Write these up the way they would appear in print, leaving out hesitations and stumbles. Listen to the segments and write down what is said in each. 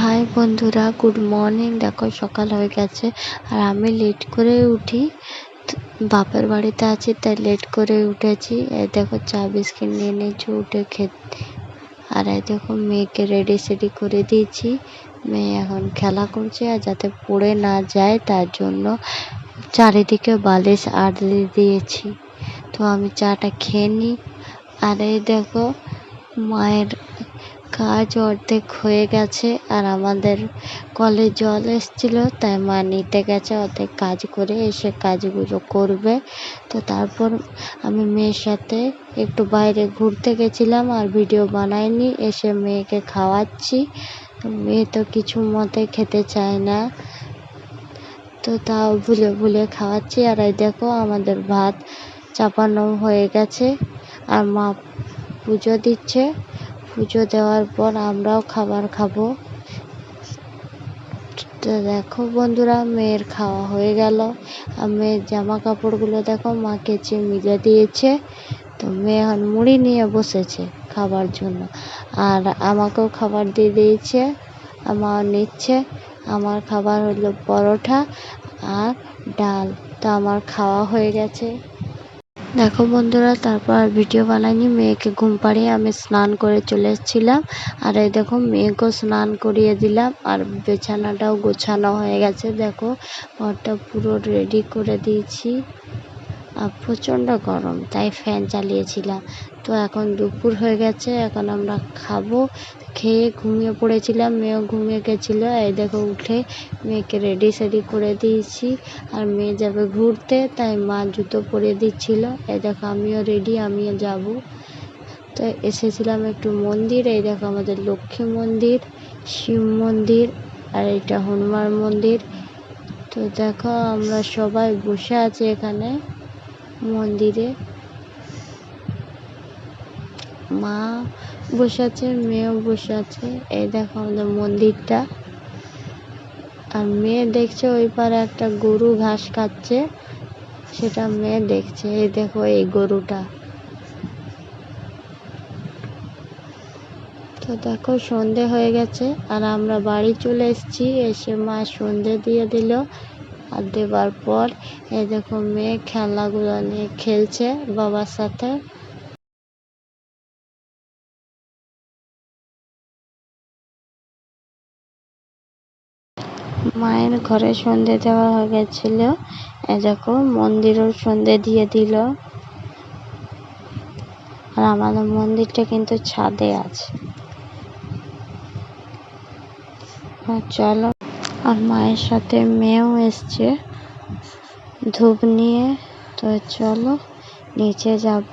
High বন্ধুরা, good morning. দেখো সকাল হয়ে গেছে আর আমি লেট করে উঠি, বাপের বাড়িতে আছি তাই লেট করে উঠেছি। এই দেখো চা বিস্কিট নিয়ে নিয়েছি উঠে খেতে। আর এই দেখো মেয়েকে রেডি সেডি করে দিয়েছি। মেয়ে এখন খেলা করছে আর যাতে পড়ে না যায় তার জন্য চারিদিকে বালিশ আড়ে দিয়েছি। তো আমি চাটা খেয়ে নিই। আর এই দেখো মায়ের কাজ অর্ধেক হয়ে গেছে আর আমাদের কলে জল এসেছিল তাই মা নিতে গেছে, অর্ধেক কাজ করে এসে কাজগুলো করবে। তো তারপর আমি মেয়ের সাথে একটু বাইরে ঘুরতে গেছিলাম আর ভিডিও বানাইনি। এসে মেয়েকে খাওয়াচ্ছি, তো মেয়ে তো কিছু মতে খেতে চায় না, তো তাও ভুলে ভুলে খাওয়াচ্ছি। আর এই দেখো আমাদের ভাত চাপানো হয়ে গেছে আর মা পুজো দিচ্ছে। পুজো দেওয়ার পর আমরাও খাবার খাবো। তো দেখো বন্ধুরা, মেয়ের খাওয়া হয়ে গেল আর মেয়ের জামা কাপড়গুলো দেখো মা কেচে মিলে দিয়েছে। তো মেয়ে এখন মুড়ি নিয়ে বসেছে খাবার জন্য আর আমাকেও খাবার দিয়ে দিয়েছে, আমার নিচ্ছে। আমার খাবার হলো পরোটা আর ডাল। তো আমার খাওয়া হয়ে গেছে। দেখো বন্ধুরা, তারপর আর ভিডিও বানাইনি। মেয়েকে ঘুম পাড়িয়ে আমি স্নান করে চলে এসেছিলাম। আর এই দেখো মেয়েকেও স্নান করিয়ে দিলাম আর বিছানাটাও গোছানো হয়ে গেছে। দেখো ঘরটা পুরো রেডি করে দিয়েছি আর প্রচণ্ড গরম তাই ফ্যান চালিয়েছিলাম। তো এখন দুপুর হয়ে গেছে, এখন আমরা খাবো। খেয়ে ঘুমিয়ে পড়েছিলাম, মেয়েও ঘুমিয়ে গেছিলো। এই দেখো উঠে মেয়েকে রেডি সেডি করে দিয়েছি আর মেয়ে যাবে ঘুরতে তাই মা জুতো পরিয়ে দিচ্ছিল। এই দেখো আমিও রেডি, আমিও যাব। তো এসেছিলাম একটু মন্দির। এই দেখো আমাদের লক্ষ্মী মন্দির, শিব মন্দির আর এটা হনুমান মন্দির। তো দেখো আমরা সবাই বসে আছি এখানে মন্দিরে। মা বসে আছে, মেয়েও বসে আছে। এই দেখো আমাদের মন্দিরটা। আর মেয়ে দেখছে ওই পারে একটা গরু ঘাস খাচ্ছে, সেটা মেয়ে দেখছে। এই দেখো এই গরুটা। তো দেখো সন্ধে হয়ে গেছে আর আমরা বাড়ি চলে এসেছি। এসে মা সন্ধে দিয়ে দিল আর দেবার পর এই দেখো মেয়ে খেলনাগুলো নিয়ে খেলছে বাবার সাথে। মায়ের ঘরে সন্ধে দেওয়া হয়ে গেছিল। এই দেখো মন্দিরেও সন্ধে দিয়ে দিল। আর আমাদের মন্দিরটা কিন্তু ছাদে আছে। চলো, আর মায়ের সাথে মেয়েও এসছে ধূপ নিয়ে। তো চলো নিচে যাব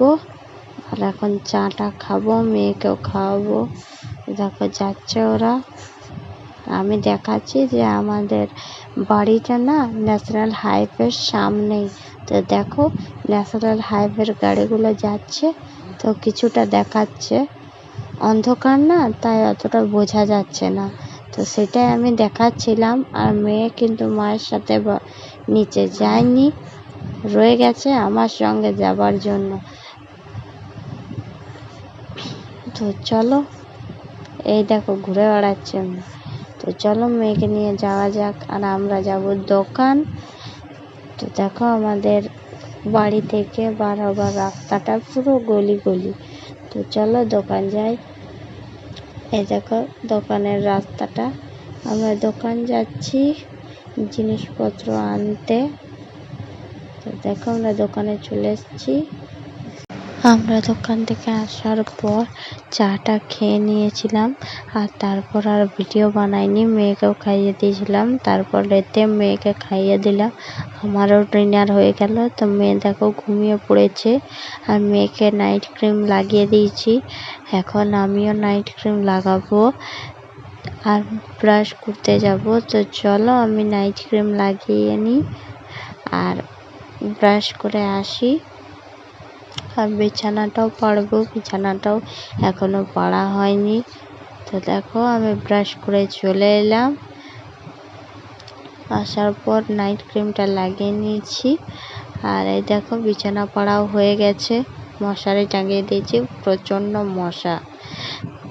আর এখন চাটা খাবো, মেয়েকেও খাওয়াবো। দেখো যাচ্ছে ওরা। আমি দেখাচ্ছি যে আমাদের বাড়িটা না ন্যাশনাল হাইওয়ের সামনেই। তো দেখো ন্যাশনাল হাইওয়ের গাড়িগুলো যাচ্ছে, তো কিছুটা দেখাচ্ছে। অন্ধকার না তাই অতটা বোঝা যাচ্ছে না, তো সেটাই আমি দেখাচ্ছিলাম। আর মেয়ে কিন্তু মায়ের সাথে নিচে যায়নি, রয়ে গেছে আমার সঙ্গে যাবার জন্য। তো চলো, এই দেখো ঘুরে বেড়াচ্ছে। তো চলো মেয়েকে নিয়ে যাওয়া যাক আর আমরা যাব দোকান। তো দেখো আমাদের বাড়ি থেকে বার হবার রাস্তাটা পুরো গলি গলি। তো চলো দোকান যাই। এই দেখো দোকানের রাস্তাটা। আমরা দোকান যাচ্ছি জিনিসপত্র আনতে। তো দেখো আমরা দোকানে চলে এসেছি। আমরা দোকান থেকে আসার পর চাটা খেয়ে নিয়েছিলাম আর তারপর আর ভিডিও বানাইনি। মেয়েকেও খাইয়ে দিয়েছিলাম, তারপর রাতে মেয়েকে খাইয়ে দিলাম। আমারও ডিনার হয়ে গেল। তো মেয়ে দেখো ঘুমিয়ে পড়েছে আর মেয়েকে নাইট ক্রিম লাগিয়ে দিয়েছি। এখন আমিও নাইট ক্রিম লাগাবো আর ব্রাশ করতে যাব। তো চলো আমি নাইট ক্রিম লাগিয়ে নিই আর ব্রাশ করে আসি। আর বিছানাটাও পারবো, বিছানাটাও এখনো পাড়া হয়নি। তো দেখো আমি ব্রাশ করে চলে এলাম। আসার পর নাইট ক্রিমটা লাগিয়ে নিয়েছি আর এই দেখো বিছানা পাড়াও হয়ে গেছে। মশারি টাঙিয়ে দিয়েছি, প্রচণ্ড মশা।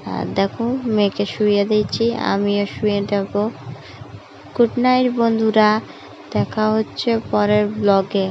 আর দেখো মেয়েকে শুয়ে দিয়েছি, আমিও শুয়ে দেব। গুড নাইট বন্ধুরা, দেখা হচ্ছে পরের ব্লগে।